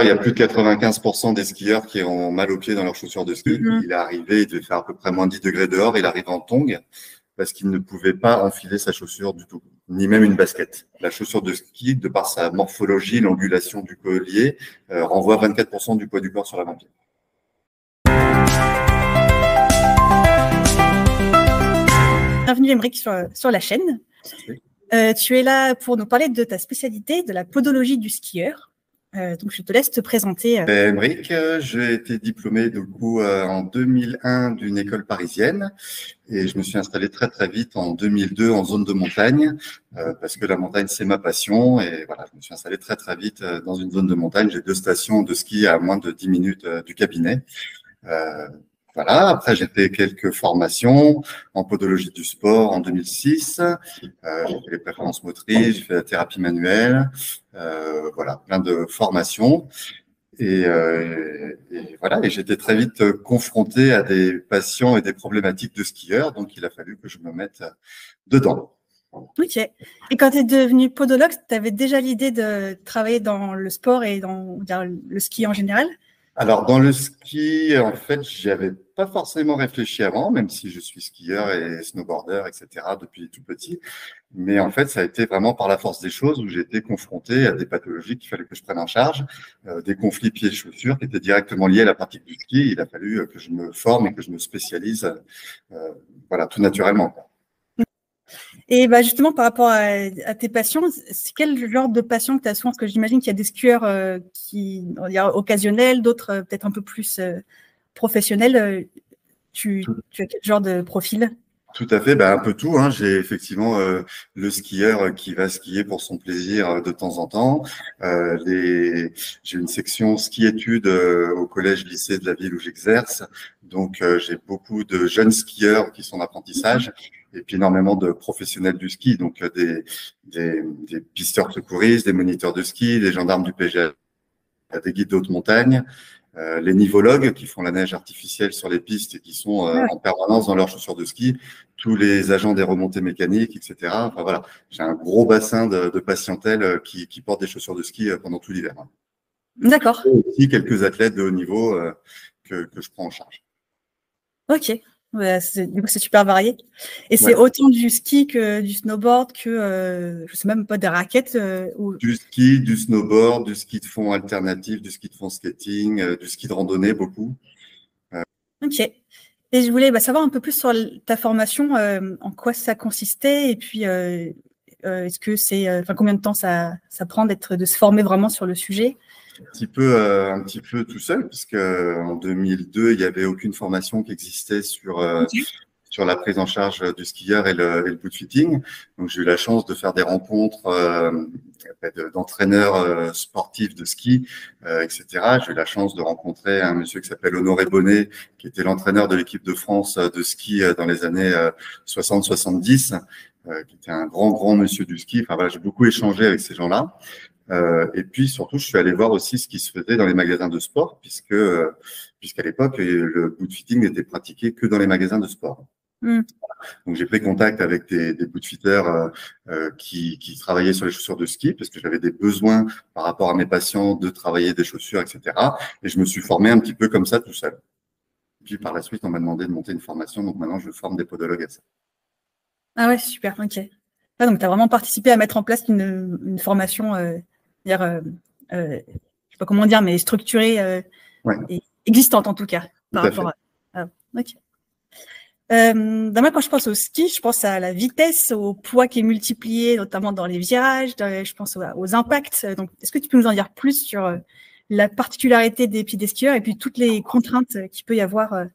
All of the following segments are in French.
il y a plus de 95% des skieurs qui ont mal aux pieds dans leurs chaussures de ski. Il est arrivé, il devait faire à peu près moins 10 degrés dehors, il arrive en tongs parce qu'il ne pouvait pas enfiler sa chaussure du tout, ni même une basket. La chaussure de ski, de par sa morphologie, l'angulation du collier, renvoie 24% du poids du corps sur l'avant-pied. Bienvenue Aymeric sur la chaîne. Tu es là pour nous parler de ta spécialité, de la podologie du skieur. Donc je te laisse te présenter. Aymeric, j'ai été diplômé du coup en 2001 d'une école parisienne et je me suis installé très très vite en 2002 en zone de montagne parce que la montagne c'est ma passion et voilà, je me suis installé très très vite dans une zone de montagne. J'ai 2 stations de ski à moins de 10 minutes du cabinet. Voilà. Après, j'ai fait quelques formations en podologie du sport en 2006. J'ai fait les préférences motrices, j'ai fait la thérapie manuelle. Voilà, plein de formations. Et voilà. Et j'étais très vite confronté à des patients et des problématiques de skieurs. Donc, il a fallu que je me mette dedans. Ok. Et quand tu es devenu podologue, tu avais déjà l'idée de travailler dans le sport et dans le ski en général? Alors, dans le ski, en fait, j'y avais pas forcément réfléchi avant, même si je suis skieur et snowboarder, etc., depuis tout petit. Mais en fait, ça a été vraiment par la force des choses où j'ai été confronté à des pathologies qu'il fallait que je prenne en charge, des conflits pieds-chaussures qui étaient directement liés à la pratique du ski. Il a fallu que je me forme et que je me spécialise, voilà, tout naturellement. Et bah justement, par rapport à tes passions, c'est quel genre de passion que tu as souvent? Parce que j'imagine qu'il y a des skieurs qui, on va dire, occasionnels, d'autres peut-être un peu plus professionnels. Tu as quel genre de profil? Tout à fait, un peu tout. Hein. J'ai effectivement le skieur qui va skier pour son plaisir de temps en temps. J'ai une section ski-études au collège-lycée de la ville où j'exerce. Donc, j'ai beaucoup de jeunes skieurs qui sont en apprentissage et puis énormément de professionnels du ski. Donc, des pisteurs secouristes, des moniteurs de ski, des gendarmes du PGA, des guides de haute montagne. Les nivologues qui font la neige artificielle sur les pistes et qui sont en permanence dans leurs chaussures de ski, tous les agents des remontées mécaniques, etc. Enfin voilà, j'ai un gros bassin de patientèle qui portent des chaussures de ski pendant tout l'hiver. D'accord. Et aussi quelques athlètes de haut niveau que je prends en charge. Ok. Ouais, du coup, c'est super varié. Et c'est autant du ski que du snowboard que, je sais même pas, des raquettes Du ski, du snowboard, du ski de fond alternatif, du ski de fond skating, du ski de randonnée, beaucoup. Ok. Et je voulais savoir un peu plus sur ta formation, en quoi ça consistait et puis est-ce que c'est, combien de temps ça prend de se former vraiment sur le sujet? Un petit peu tout seul, puisque en 2002, il n'y avait aucune formation qui existait sur la prise en charge du skieur et le boot fitting. Donc, j'ai eu la chance de faire des rencontres d'entraîneurs sportifs de ski, etc. J'ai eu la chance de rencontrer un monsieur qui s'appelle Honoré Bonnet, qui était l'entraîneur de l'équipe de France de ski dans les années 60-70, qui était un grand monsieur du ski. Enfin voilà, j'ai beaucoup échangé avec ces gens-là. Et puis surtout, je suis allé voir aussi ce qui se faisait dans les magasins de sport, puisqu'à l'époque, le boot fitting n'était pratiqué que dans les magasins de sport. Donc, j'ai pris contact avec des bootfitters qui travaillaient sur les chaussures de ski parce que j'avais des besoins par rapport à mes patients de travailler des chaussures, etc. Et je me suis formé un petit peu comme ça tout seul. Puis par la suite, on m'a demandé de monter une formation. Donc maintenant, je forme des podologues à ça. Ah ouais, super, ok. Ah, donc, tu as vraiment participé à mettre en place une formation, je sais pas comment dire, mais structurée et existante en tout cas. Par rapport à... Ok. Moi, quand je pense au ski, je pense à la vitesse, au poids qui est multiplié, notamment dans les virages, je pense aux impacts. Donc, est-ce que tu peux nous en dire plus sur la particularité des pieds des skieurs et puis toutes les contraintes qu'il peut y avoir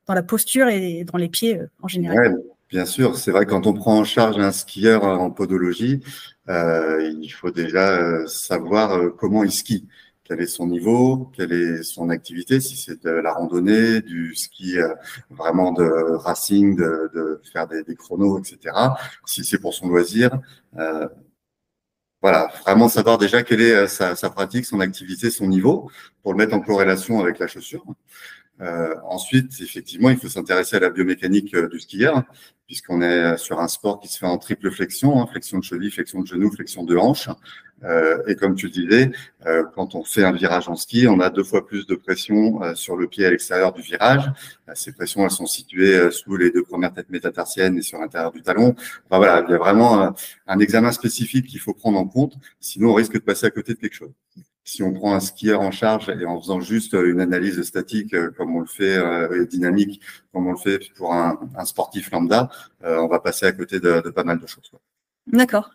dans la posture et dans les pieds en général? Ouais, bien sûr, c'est vrai que quand on prend en charge un skieur en podologie, il faut déjà savoir comment il skie. Quel est son niveau, quelle est son activité, si c'est de la randonnée, du ski vraiment de racing, de faire des chronos, etc. Si c'est pour son loisir, voilà, vraiment savoir déjà quelle est sa pratique, son activité, son niveau, pour le mettre en corrélation avec la chaussure. Ensuite, effectivement, il faut s'intéresser à la biomécanique du skieur, puisqu'on est sur un sport qui se fait en triple flexion, flexion de cheville, flexion de genou, flexion de hanche. Et comme tu le disais, quand on fait un virage en ski, on a 2 fois plus de pression sur le pied à l'extérieur du virage. Ces pressions, elles sont situées sous les 2 premières têtes métatarsiennes et sur l'intérieur du talon. Enfin, voilà, il y a vraiment un examen spécifique qu'il faut prendre en compte, sinon on risque de passer à côté de quelque chose. Si on prend un skieur en charge et en faisant juste une analyse statique comme on le fait, dynamique, comme on le fait pour un sportif lambda, on va passer à côté de pas mal de choses. D'accord.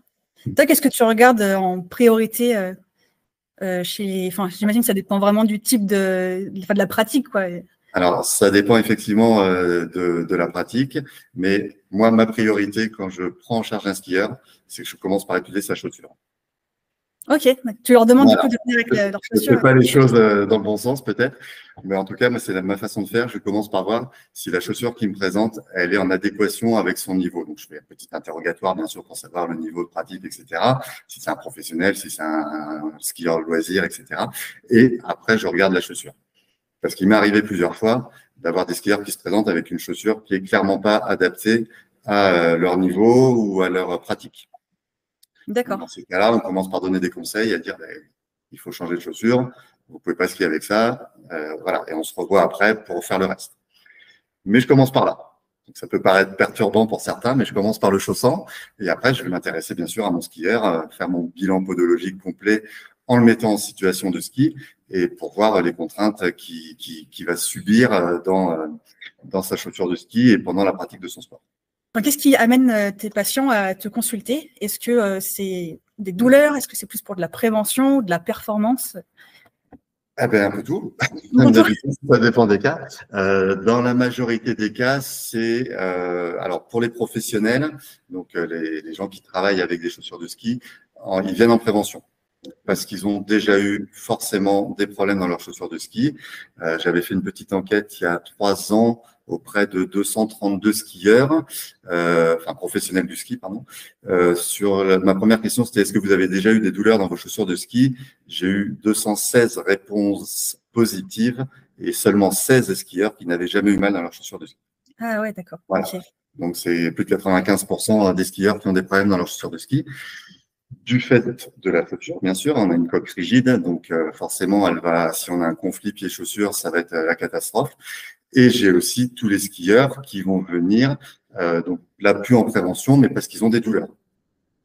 Toi, qu'est-ce que tu regardes en priorité enfin, j'imagine que ça dépend vraiment du type de la pratique, quoi. Alors, ça dépend effectivement de la pratique, mais moi, ma priorité quand je prends en charge un skieur, c'est que je commence par étudier sa chaussure. Ok, tu leur demandes Voilà. Du coup de venir avec leurs Je ne chaussures. fais pas les choses dans le bon sens peut-être, mais en tout cas, c'est ma façon de faire. Je commence par voir si la chaussure qu'il me présente, elle est en adéquation avec son niveau. Donc, je fais un petit interrogatoire, bien sûr, pour savoir le niveau de pratique, etc. Si c'est un professionnel, si c'est un skieur loisir, etc. Et après, je regarde la chaussure. Parce qu'il m'est arrivé plusieurs fois d'avoir des skieurs qui se présentent avec une chaussure qui est clairement pas adaptée à leur niveau ou à leur pratique. D'accord. Dans ces cas-là, on commence par donner des conseils, à dire il faut changer de chaussure, vous pouvez pas skier avec ça, voilà. Et on se revoit après pour faire le reste. Mais je commence par là. Donc, ça peut paraître perturbant pour certains, mais je commence par le chaussant. Et après, je vais m'intéresser bien sûr à mon skieur, faire mon bilan podologique complet en le mettant en situation de ski et pour voir les contraintes qu'il va subir dans sa chaussure de ski et pendant la pratique de son sport. Qu'est-ce qui amène tes patients à te consulter? Est-ce que c'est des douleurs? Est-ce que c'est plus pour de la prévention ou de la performance? Ah ben, un peu tout. Ça dépend des cas. Dans la majorité des cas, c'est alors pour les professionnels, donc les gens qui travaillent avec des chaussures de ski, ils viennent en prévention parce qu'ils ont déjà eu forcément des problèmes dans leurs chaussures de ski. J'avais fait une petite enquête il y a 3 ans auprès de 232 skieurs, enfin professionnels du ski, pardon. Ma première question, c'était est-ce que vous avez déjà eu des douleurs dans vos chaussures de ski? J'ai eu 216 réponses positives et seulement 16 skieurs qui n'avaient jamais eu mal dans leurs chaussures de ski. Ah ouais, d'accord. Voilà. Okay. Donc c'est plus de 95% des skieurs qui ont des problèmes dans leurs chaussures de ski. Du fait de la chaussure, bien sûr, on a une coque rigide, donc forcément, si on a un conflit pied-chaussure, ça va être la catastrophe. Et j'ai aussi tous les skieurs qui vont venir, donc là plus en prévention, mais parce qu'ils ont des douleurs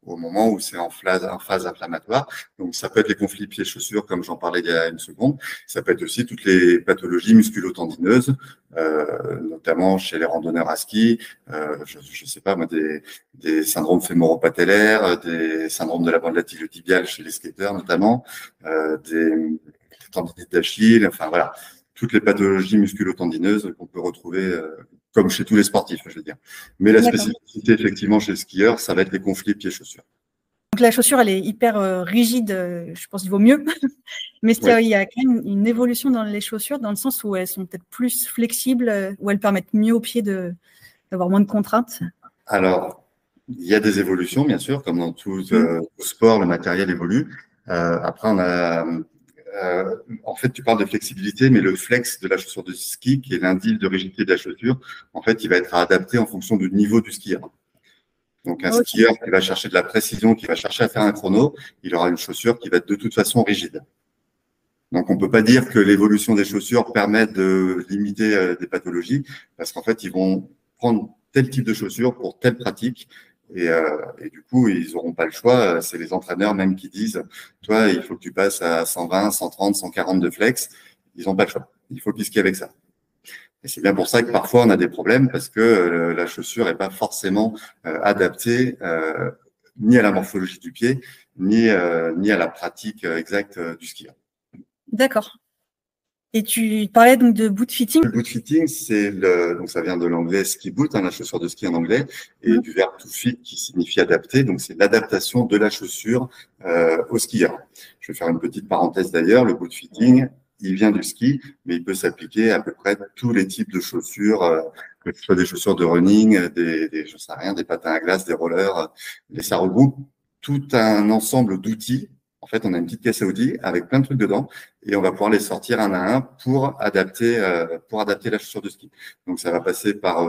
au moment où c'est en phase inflammatoire. Donc ça peut être les conflits pieds-chaussures, comme j'en parlais il y a une seconde. Ça peut être aussi toutes les pathologies musculo-tendineuses, notamment chez les randonneurs à ski. Je sais pas moi, des syndromes fémoro-patellaires, des syndromes de la bande latino-tibiale chez les skateurs notamment, des tendinites d'Achille. Enfin voilà, toutes les pathologies musculo-tendineuses qu'on peut retrouver comme chez tous les sportifs, je veux dire. Mais la spécificité, effectivement, chez le skieur, ça va être les conflits pieds-chaussures. Donc la chaussure, elle est hyper rigide, je pense qu'il vaut mieux. Mais il y a quand même une évolution dans les chaussures, dans le sens où elles sont peut-être plus flexibles, où elles permettent mieux au pied d'avoir moins de contraintes. Alors, il y a des évolutions, bien sûr, comme dans tout sport, le matériel évolue. Après, on a... en fait, tu parles de flexibilité, mais le flex de la chaussure de ski, qui est l'indice de rigidité de la chaussure, en fait, il va être adapté en fonction du niveau du skieur. Donc, un skieur qui va chercher de la précision, qui va chercher à faire un chrono, il aura une chaussure qui va être de toute façon rigide. Donc, on peut pas dire que l'évolution des chaussures permet de limiter des pathologies, parce qu'en fait, ils vont prendre tel type de chaussure pour telle pratique. Et du coup, ils n'auront pas le choix. C'est les entraîneurs même qui disent, toi, il faut que tu passes à 120, 130, 140 de flex. Ils n'ont pas le choix. Il faut qu'ils skient avec ça. Et c'est bien pour ça que parfois on a des problèmes parce que la chaussure n'est pas forcément adaptée ni à la morphologie du pied, ni à la pratique exacte du skieur. D'accord. Et tu parlais donc de boot fitting. Le boot fitting, donc ça vient de l'anglais ski boot, la chaussure de ski en anglais, et du verbe to fit qui signifie adapter. Donc c'est l'adaptation de la chaussure au skieur. Je vais faire une petite parenthèse d'ailleurs. Le boot fitting, il vient du ski, mais il peut s'appliquer à peu près tous les types de chaussures, que ce soit des chaussures de running, je sais rien, des patins à glace, des rollers. Et ça regroupe tout un ensemble d'outils. En fait, on a une petite caisse à outils avec plein de trucs dedans et on va pouvoir les sortir un à un pour adapter la chaussure de ski. Donc, ça va passer par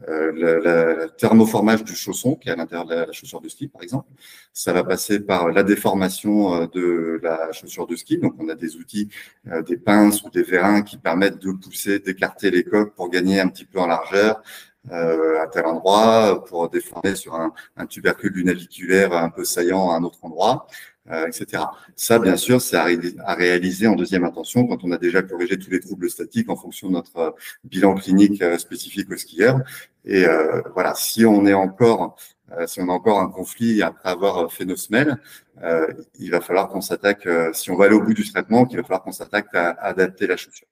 le thermoformage du chausson qui est à l'intérieur de la chaussure de ski, par exemple. Ça va passer par la déformation de la chaussure de ski. Donc, on a des outils, des pinces ou des vérins qui permettent de pousser, d'écarter les coques pour gagner un petit peu en largeur à tel endroit, pour déformer sur un tubercule du naviculaire un peu saillant à un autre endroit. Etc. Ça, bien sûr, c'est à réaliser en deuxième intention quand on a déjà corrigé tous les troubles statiques en fonction de notre bilan clinique spécifique aux skieurs. Et voilà, si on a encore un conflit après avoir fait nos semelles, il va falloir qu'on s'attaque, si on va aller au bout du traitement, qu'il va falloir qu'on s'attaque à adapter la chaussure.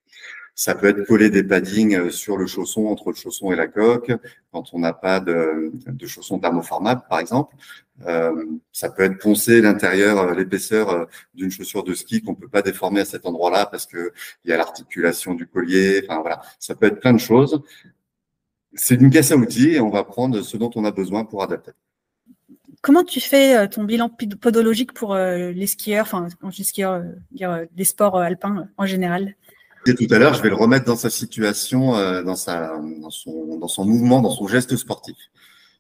Ça peut être coller des paddings sur le chausson, entre le chausson et la coque, quand on n'a pas de chausson thermoformable, par exemple. Ça peut être poncer l'intérieur, l'épaisseur d'une chaussure de ski qu'on peut pas déformer à cet endroit-là parce que il y a l'articulation du collier. Enfin voilà, ça peut être plein de choses. C'est une caisse à outils et on va prendre ce dont on a besoin pour adapter. Comment tu fais ton bilan podologique pour les skieurs, enfin quand je dis skieurs, des sports alpins en général? Tout à l'heure, je vais le remettre dans sa situation, dans son mouvement, dans son geste sportif.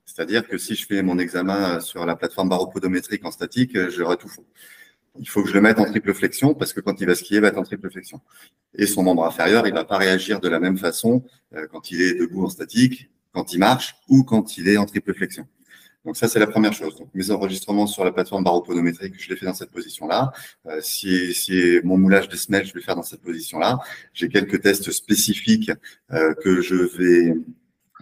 C'est-à-dire que si je fais mon examen sur la plateforme baropodométrique en statique, j'aurai tout faux. Il faut que je le mette en triple flexion parce que quand il va skier, il va être en triple flexion. Et son membre inférieur, il va pas réagir de la même façon quand il est debout en statique, quand il marche ou quand il est en triple flexion. Donc ça, c'est la première chose. Donc mes enregistrements sur la plateforme baropodométrique, je les fais dans cette position-là. Si mon moulage des semelles, je vais faire dans cette position-là. J'ai quelques tests spécifiques que je vais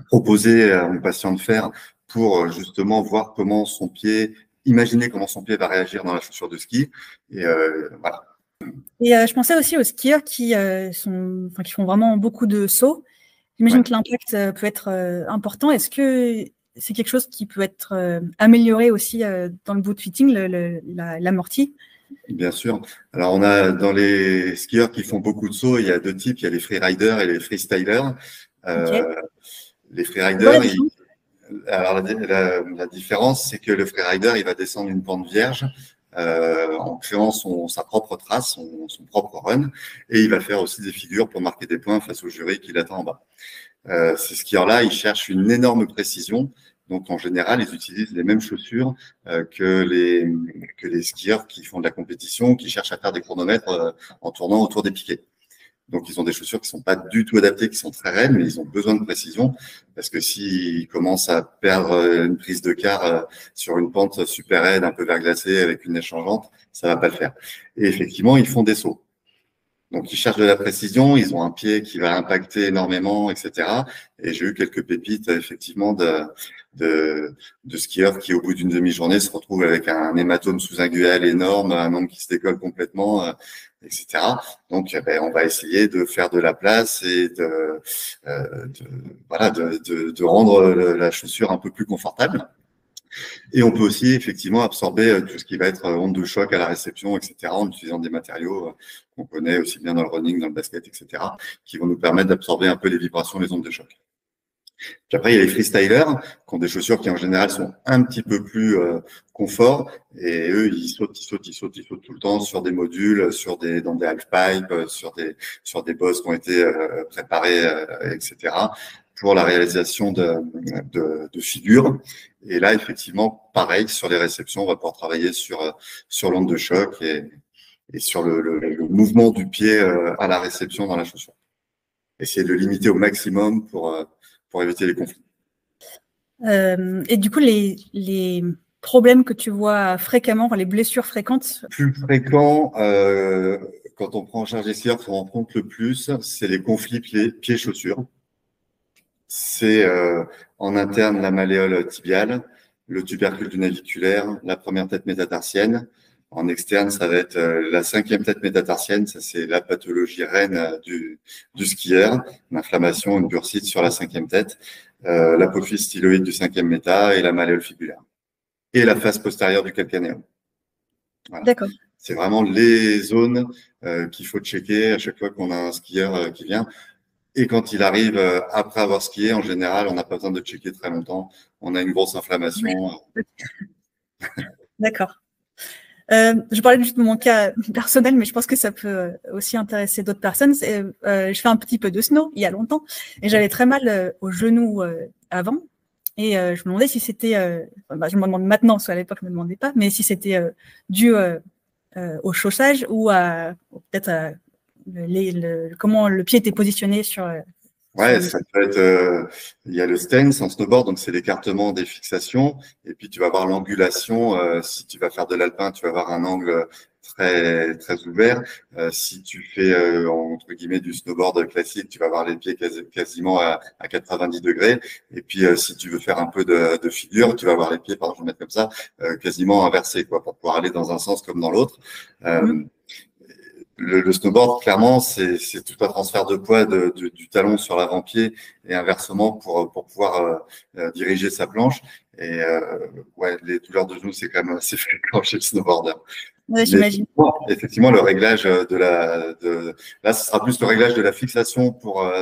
proposer à mon patient de faire pour justement voir comment son pied, imaginer comment son pied va réagir dans la chaussure de ski. Et voilà. Et je pensais aussi aux skieurs qui font vraiment beaucoup de sauts. J'imagine que l'impact peut être important. Est-ce que c'est quelque chose qui peut être amélioré aussi dans le boot fitting, l'amorti? Bien sûr. Alors, on a dans les skieurs qui font beaucoup de sauts, il y a deux types. Il y a les freeriders et les freestylers. Les freeriders, alors la différence, c'est que le freerider, il va descendre une pente vierge en créant sa propre trace, son propre run, et il va faire aussi des figures pour marquer des points face au jury qui l'attend en bas. Ces skieurs-là, ils cherchent une énorme précision. Donc, en général, ils utilisent les mêmes chaussures que les skieurs qui font de la compétition, qui cherchent à faire des chronomètres en tournant autour des piquets. Donc, ils ont des chaussures qui sont pas du tout adaptées, qui sont très raides, mais ils ont besoin de précision parce que s'ils commencent à perdre une prise de quart sur une pente super raide, un peu verglacée avec une neige changeante, ça va pas le faire. Et effectivement, ils font des sauts. Donc, ils cherchent de la précision, ils ont un pied qui va impacter énormément, etc. Et j'ai eu quelques pépites, effectivement, de skieurs qui, au bout d'une demi-journée, se retrouvent avec un hématome sous-inguinal énorme, un membre qui se décolle complètement, etc. Donc, on va essayer de faire de la place et de rendre la chaussure un peu plus confortable. Et on peut aussi effectivement absorber tout ce qui va être onde de choc à la réception, etc., en utilisant des matériaux qu'on connaît aussi bien dans le running, dans le basket, etc., qui vont nous permettre d'absorber un peu les vibrations, les ondes de choc. Puis après, il y a les freestylers qui ont des chaussures qui en général sont un petit peu plus confort, et eux, ils sautent tout le temps sur des modules, dans des halfpipes, sur des bosses qui ont été préparés, etc., pour la réalisation de figures. Et là, effectivement, pareil, sur les réceptions, on va pouvoir travailler sur l'onde de choc et sur le mouvement du pied à la réception dans la chaussure. Essayer de le limiter au maximum pour éviter les conflits. Et du coup, les problèmes que tu vois fréquemment, les blessures fréquentes? Plus fréquent, quand on prend en charge les skieurs, qu'on rencontre le plus, c'est les conflits pieds-chaussures. C'est en interne la malléole tibiale, le tubercule du naviculaire, la première tête métatarsienne. En externe, ça va être la cinquième tête métatarsienne. Ça, c'est la pathologie reine du skieur. Une inflammation, une bursite sur la cinquième tête, l'apophyse styloïde du cinquième méta et la malléole fibulaire. Et la face postérieure du calcanéum. Voilà. D'accord. C'est vraiment les zones qu'il faut checker à chaque fois qu'on a un skieur qui vient. Et quand il arrive après avoir skié, en général, on n'a pas besoin de checker très longtemps. On a une grosse inflammation. D'accord. Je parlais juste de mon cas personnel, mais je pense que ça peut aussi intéresser d'autres personnes. Je fais un petit peu de snow il y a longtemps et j'avais très mal au genou avant. Et je me demandais si c'était, je me demande maintenant, parce qu'à l'époque je me demandais pas, mais si c'était dû au chaussage ou peut-être à comment le pied était positionné sur. Ouais, ça peut être. Il y a le stance en snowboard, donc c'est l'écartement des fixations, et puis tu vas avoir l'angulation. Si tu vas faire de l'alpin, tu vas avoir un angle très très ouvert. Si tu fais entre guillemets du snowboard classique, tu vas avoir les pieds quasiment à 90 degrés. Et puis si tu veux faire un peu de figure, tu vas avoir les pieds, pardon, je vais mettre comme ça, quasiment inversés, quoi, pour pouvoir aller dans un sens comme dans l'autre. Le snowboard, clairement, c'est tout un transfert de poids du talon sur l'avant-pied et inversement pour pouvoir diriger sa planche. Et ouais, les douleurs de genoux, c'est quand même assez fréquent chez le snowboarder. Ouais, j'imagine. Effectivement, le réglage là, ce sera plus le réglage de la fixation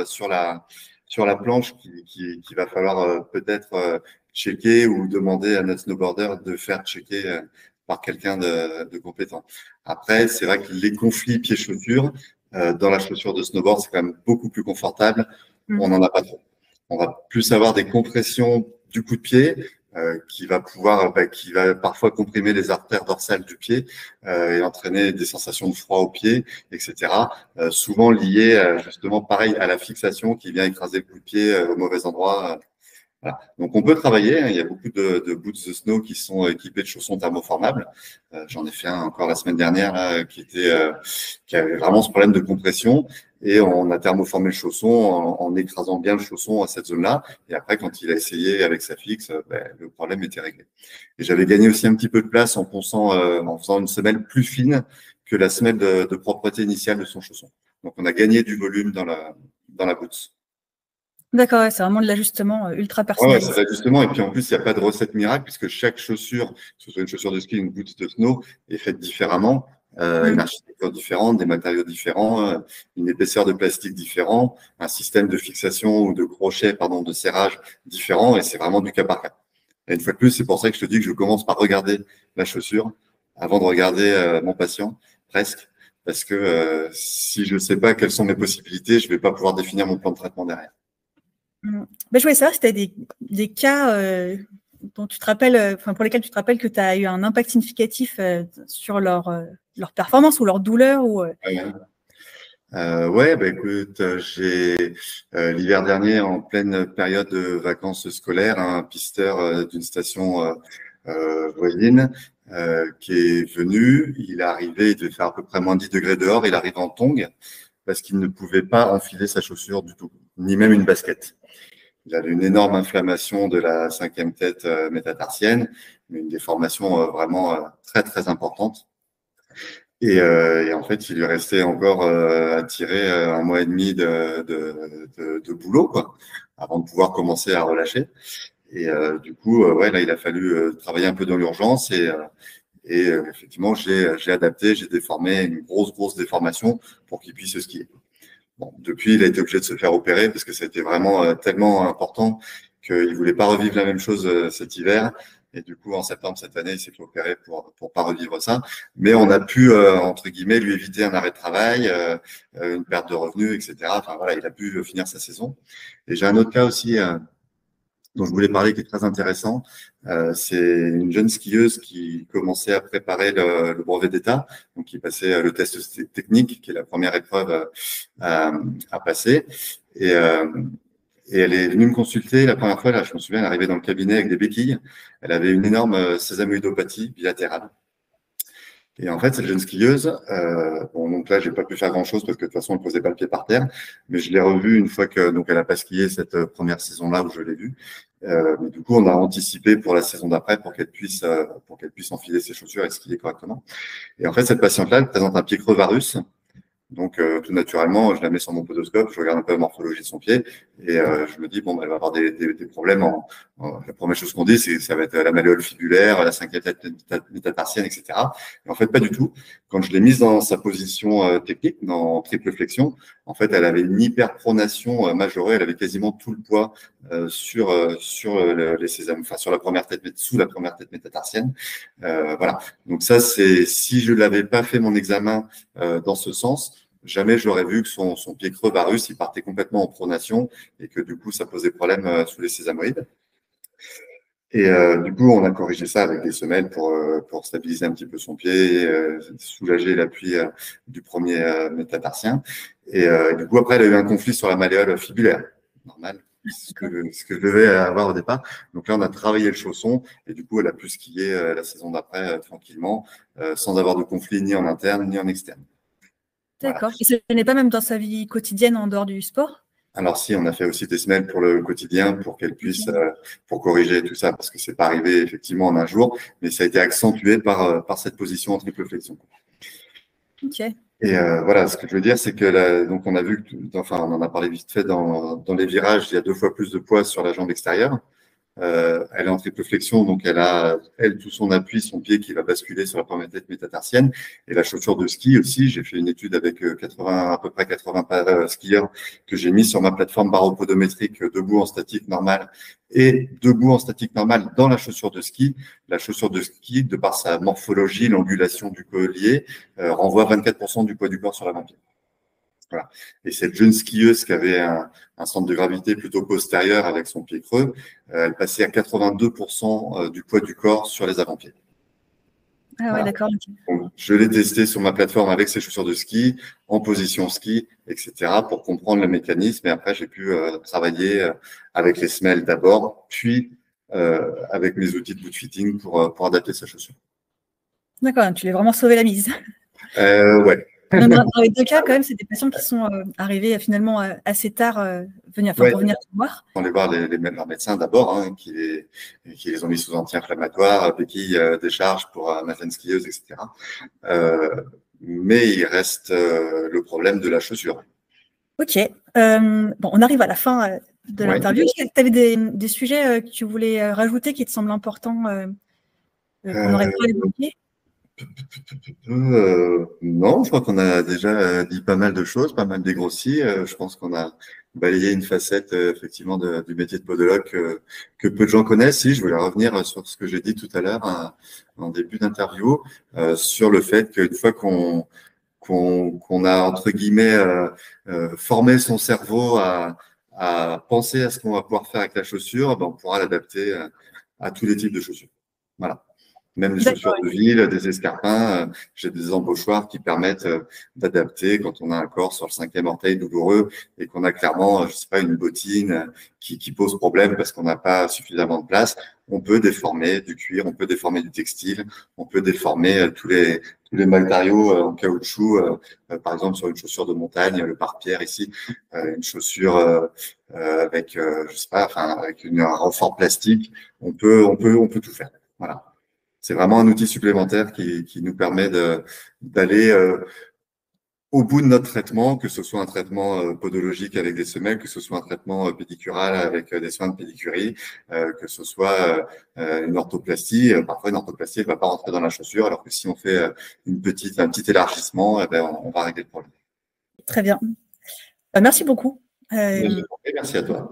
sur la planche qui va falloir peut-être checker ou demander à notre snowboarder de faire checker par quelqu'un de compétent. Après, c'est vrai que les conflits pieds-chaussures, dans la chaussure de snowboard, c'est quand même beaucoup plus confortable. On n'en a pas trop. On va plus avoir des compressions du coup de pied qui va parfois comprimer les artères dorsales du pied et entraîner des sensations de froid au pied, etc. Souvent liées justement pareil à la fixation qui vient écraser le coup de pied au mauvais endroit. Voilà. Donc, on peut travailler. Il y a beaucoup de boots de snow qui sont équipés de chaussons thermoformables. J'en ai fait un encore la semaine dernière là, qui avait vraiment ce problème de compression. Et on a thermoformé le chausson en écrasant bien le chausson à cette zone-là. Et après, quand il a essayé avec sa fixe, le problème était réglé. Et j'avais gagné aussi un petit peu de place en faisant une semelle plus fine que la semelle de propreté initiale de son chausson. Donc, on a gagné du volume dans la boot. D'accord, ouais, c'est vraiment de l'ajustement ultra personnalisé. Ouais, c'est l'ajustement. Et puis en plus, il n'y a pas de recette miracle puisque chaque chaussure, que ce soit une chaussure de ski ou une boot de snow, est faite différemment. Une architecture différente, des matériaux différents, une épaisseur de plastique différente, un système de fixation ou de crochet, de serrage différent. Et c'est vraiment du cas par cas. Et une fois de plus, c'est pour ça que je te dis que je commence par regarder la chaussure avant de regarder mon patient, presque. Parce que si je ne sais pas quelles sont mes possibilités, je ne vais pas pouvoir définir mon plan de traitement derrière. Je voulais savoir si tu as des cas dont tu te rappelles, pour lesquels tu te rappelles que tu as eu un impact significatif sur leur performance ou leur douleur ou. Écoute, j'ai l'hiver dernier, en pleine période de vacances scolaires, un pisteur d'une station voisine qui est venu. Il est arrivé, il devait faire à peu près moins 10 degrés dehors. Il arrive en tongs parce qu'il ne pouvait pas enfiler sa chaussure du tout, ni même une basket. Il avait une énorme inflammation de la 5e tête métatarsienne, une déformation vraiment très, très importante. Et en fait, il lui restait encore à tirer 1 mois et demi de boulot, quoi, avant de pouvoir commencer à relâcher. Et du coup, là, il a fallu travailler un peu dans l'urgence et effectivement, j'ai adapté, j'ai déformé une grosse déformation pour qu'il puisse skier. Bon, depuis, il a été obligé de se faire opérer parce que c'était vraiment tellement important qu'il ne voulait pas revivre la même chose cet hiver. Et du coup, en septembre cette année, il s'est fait opérer pour pas revivre ça. Mais on a pu, entre guillemets, lui éviter un arrêt de travail, une perte de revenus, etc. Enfin, voilà, il a pu finir sa saison. Et j'ai un autre cas aussi dont je voulais parler qui est très intéressant. C'est une jeune skieuse qui commençait à préparer le brevet d'État, donc qui passait le test technique, qui est la première épreuve à passer. Et elle est venue me consulter la première fois, là, je me souviens, elle arrivait dans le cabinet avec des béquilles. Elle avait une énorme sésamoïdopathie bilatérale. Et en fait, cette jeune skieuse, donc là, j'ai pas pu faire grand-chose parce que de toute façon, elle posait pas le pied par terre. Mais je l'ai revue une fois que elle a pas skié cette première saison-là où je l'ai vue. Mais du coup, on a anticipé pour la saison d'après pour qu'elle puisse enfiler ses chaussures et skier correctement. Et en fait, cette patiente-là, elle présente un pied creux varus. Donc, tout naturellement, je la mets sur mon podoscope, je regarde un peu la morphologie de son pied Et je me dis, bon, elle va avoir des problèmes. La première chose qu'on dit, c'est que ça va être la malléole fibulaire, la cinquième métatarsienne, etc. Et en fait, pas du tout. Quand je l'ai mise dans sa position technique, dans triple flexion, en fait, elle avait une hyperpronation majorée. Elle avait quasiment tout le poids sur les sésames, enfin sur la première tête, sous la première tête métatarsienne. Voilà. Donc ça, c'est si je l'avais pas fait mon examen dans ce sens, jamais j'aurais vu que son pied creux varus, il partait complètement en pronation et que du coup, ça posait problème sous les sésamoïdes. Et du coup, on a corrigé ça avec des semelles pour stabiliser un petit peu son pied, soulager l'appui du premier métatarsien. Et du coup, après, elle a eu un conflit sur la malléole fibulaire. Normal, ce que je devais avoir au départ. Donc là, on a travaillé le chausson et du coup, elle a pu skier la saison d'après tranquillement, sans avoir de conflit ni en interne ni en externe. D'accord. Voilà. Et ce n'est pas même dans sa vie quotidienne en dehors du sport? Alors si, on a fait aussi des semelles pour le quotidien, pour qu'elle puisse, pour corriger tout ça, parce que c'est pas arrivé effectivement en un jour, mais ça a été accentué par cette position en triple flexion. Ok. Et voilà, ce que je veux dire, c'est que donc on a vu, enfin on en a parlé vite fait dans les virages, il y a 2 fois plus de poids sur la jambe extérieure. Elle est en triple flexion, donc elle a tout son appui, son pied qui va basculer sur la première tête métatarsienne. Et la chaussure de ski aussi, j'ai fait une étude avec à peu près 80 skieurs que j'ai mis sur ma plateforme baropodométrique debout en statique normale et debout en statique normale dans la chaussure de ski. La chaussure de ski, de par sa morphologie, l'angulation du collier, renvoie 24% du poids du corps sur l'avant-pied. Voilà. Et cette jeune skieuse qui avait un centre de gravité plutôt postérieur avec son pied creux, elle passait à 82% du poids du corps sur les avant-pieds. Ah ouais, voilà. D'accord. Je l'ai testé sur ma plateforme avec ses chaussures de ski, en position ski, etc. pour comprendre le mécanisme. Et après, j'ai pu travailler avec les semelles d'abord, puis avec mes outils de boot fitting pour adapter sa chaussure. D'accord, tu l'as vraiment sauvé la mise. Ouais. Dans les 2 cas, quand même, c'est des patients qui sont arrivés finalement assez tard pour venir te voir. On les voir leurs médecins d'abord, hein, qui les ont mis sous anti-inflammatoires, béquilles, décharge pour ma skieuse, etc. Mais il reste le problème de la chaussure. Ok. Bon, on arrive à la fin de l'interview. Tu avais des sujets que tu voulais rajouter qui te semblent importants qu'on aurait pas évoqués? Non, je crois qu'on a déjà dit pas mal de choses, pas mal dégrossi. Je pense qu'on a balayé une facette effectivement du métier de podologue que peu de gens connaissent. Si, je voulais revenir sur ce que j'ai dit tout à l'heure en début d'interview, sur le fait qu'une fois qu'on a entre guillemets formé son cerveau à penser à ce qu'on va pouvoir faire avec la chaussure, ben, on pourra l'adapter à tous les types de chaussures. Voilà. Même les chaussures de ville, des escarpins, j'ai des embauchoirs qui permettent d'adapter quand on a un corps sur le 5e orteil douloureux et qu'on a clairement, je sais pas, une bottine qui pose problème parce qu'on n'a pas suffisamment de place. On peut déformer du cuir, on peut déformer du textile, on peut déformer tous les matériaux en caoutchouc, par exemple sur une chaussure de montagne, le pare-pierre ici, une chaussure avec, je sais pas, enfin avec un renfort plastique, on peut tout faire. Voilà. C'est vraiment un outil supplémentaire qui nous permet d'aller au bout de notre traitement, que ce soit un traitement podologique avec des semelles, que ce soit un traitement pédicural avec des soins de pédicurie, que ce soit une orthoplastie. Parfois, une orthoplastie, elle ne va pas rentrer dans la chaussure, alors que si on fait un petit élargissement, eh ben, on va régler le problème. Très bien. Merci beaucoup. Merci à toi.